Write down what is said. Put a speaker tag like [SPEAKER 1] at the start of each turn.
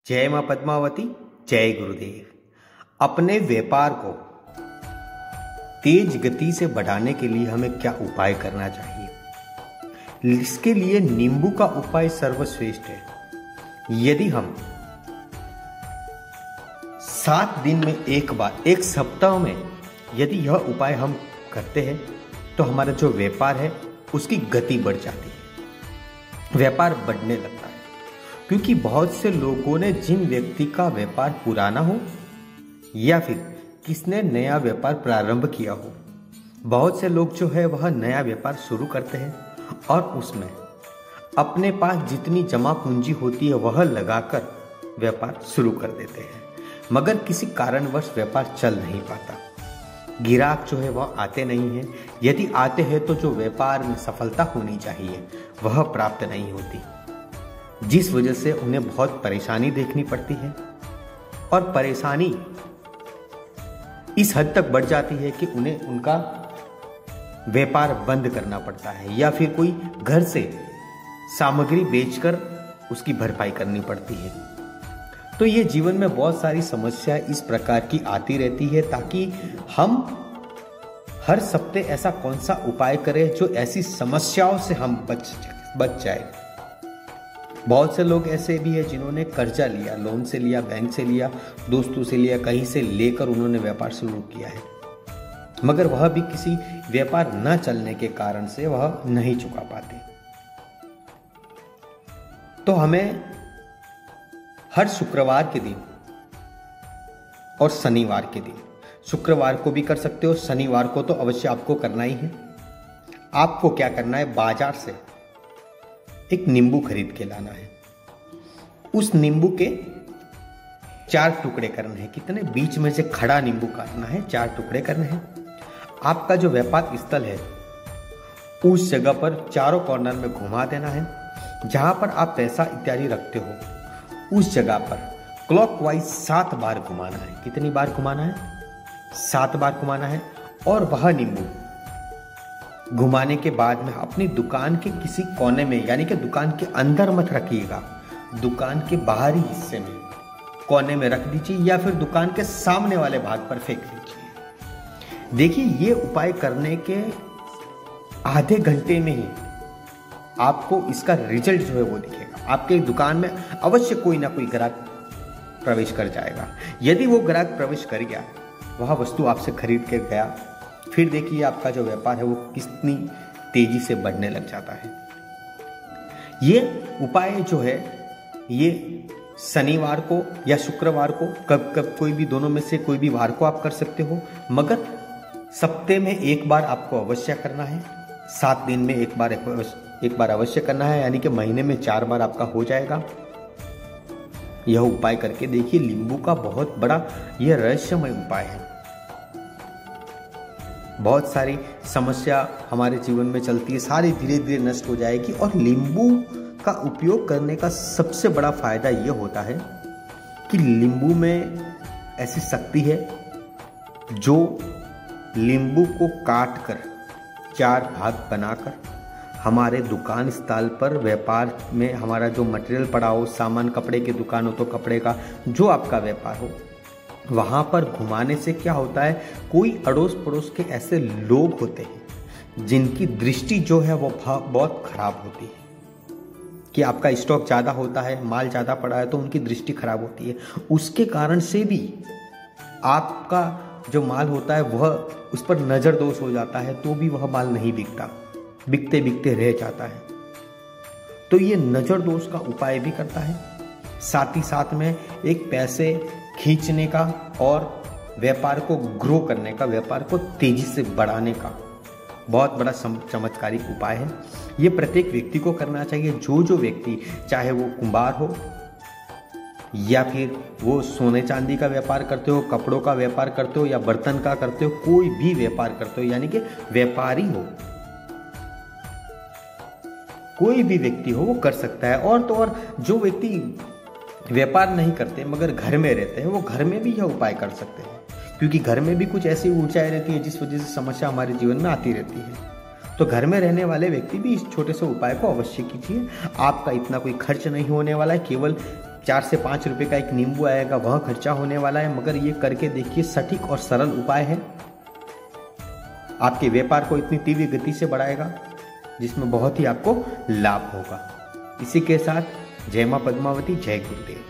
[SPEAKER 1] जय मां पद्मावती, जय गुरुदेव। अपने व्यापार को तेज गति से बढ़ाने के लिए हमें क्या उपाय करना चाहिए? इसके लिए नींबू का उपाय सर्वश्रेष्ठ है। यदि हम 7 दिन में एक बार, एक सप्ताह में यदि यह उपाय हम करते हैं तो हमारा जो व्यापार है उसकी गति बढ़ जाती है, व्यापार बढ़ने लगता है। क्योंकि बहुत से लोगों ने, जिन व्यक्ति का व्यापार पुराना हो या फिर किसने नया व्यापार प्रारंभ किया हो, बहुत से लोग जो है वह नया व्यापार शुरू करते हैं और उसमें अपने पास जितनी जमा पूंजी होती है वह लगाकर व्यापार शुरू कर देते हैं, मगर किसी कारणवश व्यापार चल नहीं पाता। ग्राहक जो है वह आते नहीं हैं, यदि आते हैं तो जो व्यापार में सफलता होनी चाहिए वह प्राप्त नहीं होती, जिस वजह से उन्हें बहुत परेशानी देखनी पड़ती है। और परेशानी इस हद तक बढ़ जाती है कि उन्हें उनका व्यापार बंद करना पड़ता है या फिर कोई घर से सामग्री बेचकर उसकी भरपाई करनी पड़ती है। तो ये जीवन में बहुत सारी समस्या इस प्रकार की आती रहती है, ताकि हम हर सप्ताह ऐसा कौन सा उपाय करें जो ऐसी समस्याओं से हम बच जाए। बहुत से लोग ऐसे भी हैं जिन्होंने कर्जा लिया, लोन से लिया, बैंक से लिया, दोस्तों से लिया, कहीं से लेकर उन्होंने व्यापार शुरू किया है, मगर वह भी किसी व्यापार न चलने के कारण से वह नहीं चुका पाते। तो हमें हर शुक्रवार के दिन और शनिवार के दिन, शुक्रवार को भी कर सकते हो, शनिवार को तो अवश्य आपको करना ही है। आपको क्या करना है, बाजार से एक नींबू खरीद के लाना है। उस नींबू के 4 टुकड़े करने हैं। कितने? बीच में से खड़ा नींबू काटना है, 4 टुकड़े करने हैं। आपका जो व्यापार स्थल है उस जगह पर चारों कॉर्नर में घुमा देना है। जहां पर आप पैसा इत्यादि रखते हो उस जगह पर क्लॉकवाइज 7 बार घुमाना है। कितनी बार घुमाना है? 7 बार घुमाना है। और वह नींबू घुमाने के बाद में अपनी दुकान के किसी कोने में, यानी कि दुकान के अंदर मत रखिएगा, दुकान के बाहरी हिस्से में कोने में रख दीजिए या फिर दुकान के सामने वाले भाग पर फेंक दीजिए। देखिए, ये उपाय करने के आधे घंटे में ही आपको इसका रिजल्ट जो है वो दिखेगा। आपके दुकान में अवश्य कोई ना कोई ग्राहक प्रवेश कर जाएगा। यदि वो ग्राहक प्रवेश कर गया, वह वस्तु आपसे खरीद के गया, फिर देखिए आपका जो व्यापार है वो कितनी तेजी से बढ़ने लग जाता है। ये उपाय जो है ये शनिवार को या शुक्रवार को, कब कोई भी दोनों में से कोई भी वार को आप कर सकते हो, मगर सप्ताह में एक बार आपको अवश्य करना है। 7 दिन में एक बार अवश्य करना है, यानी कि महीने में 4 बार आपका हो जाएगा। यह उपाय करके देखिए, नींबू का बहुत बड़ा यह रहस्यमय उपाय है। बहुत सारी समस्या हमारे जीवन में चलती है, सारी धीरे धीरे नष्ट हो जाएगी। और नींबू का उपयोग करने का सबसे बड़ा फायदा यह होता है कि नींबू में ऐसी शक्ति है जो नींबू को काट कर 4 भाग बनाकर हमारे दुकान स्थल पर, व्यापार में हमारा जो मटेरियल पड़ा हो, सामान, कपड़े की दुकान हो तो कपड़े का, जो आपका व्यापार हो, वहाँ पर घुमाने से क्या होता है, कोई अड़ोस पड़ोस के ऐसे लोग होते हैं जिनकी दृष्टि जो है वो बहुत खराब होती है कि आपका स्टॉक ज़्यादा होता है, माल ज़्यादा पड़ा है तो उनकी दृष्टि खराब होती है। उसके कारण से भी आपका जो माल होता है वह उस पर नज़र दोष हो जाता है, तो भी वह माल नहीं बिकता, बिकते बिकते रह जाता है। तो ये नज़र दोष का उपाय भी करता है, साथ ही साथ में एक पैसे खींचने का और व्यापार को ग्रो करने का, व्यापार को तेजी से बढ़ाने का बहुत बड़ा चमत्कारिक उपाय है। ये प्रत्येक व्यक्ति को करना चाहिए। जो व्यक्ति, चाहे वो कुंभार हो या फिर वो सोने चांदी का व्यापार करते हो, कपड़ों का व्यापार करते हो या बर्तन का करते हो, कोई भी व्यापार करते हो, यानी कि व्यापारी हो, कोई भी व्यक्ति हो वो कर सकता है। और तो और जो व्यक्ति व्यापार नहीं करते मगर घर में रहते हैं, वो घर में भी यह उपाय कर सकते हैं, क्योंकि घर में भी कुछ ऐसी ऊर्जाएं रहती है जिस वजह से समस्या हमारे जीवन में आती रहती है। तो घर में रहने वाले व्यक्ति भी इस छोटे से उपाय को अवश्य कीजिए। आपका इतना कोई खर्च नहीं होने वाला है, केवल 4 से 5 रुपए का एक नींबू आएगा, वह खर्चा होने वाला है, मगर ये करके देखिए, सटीक और सरल उपाय है। आपके व्यापार को इतनी तीव्र गति से बढ़ाएगा जिसमें बहुत ही आपको लाभ होगा। इसी के साथ जय मां पद्मावती, जय गुरुदेव।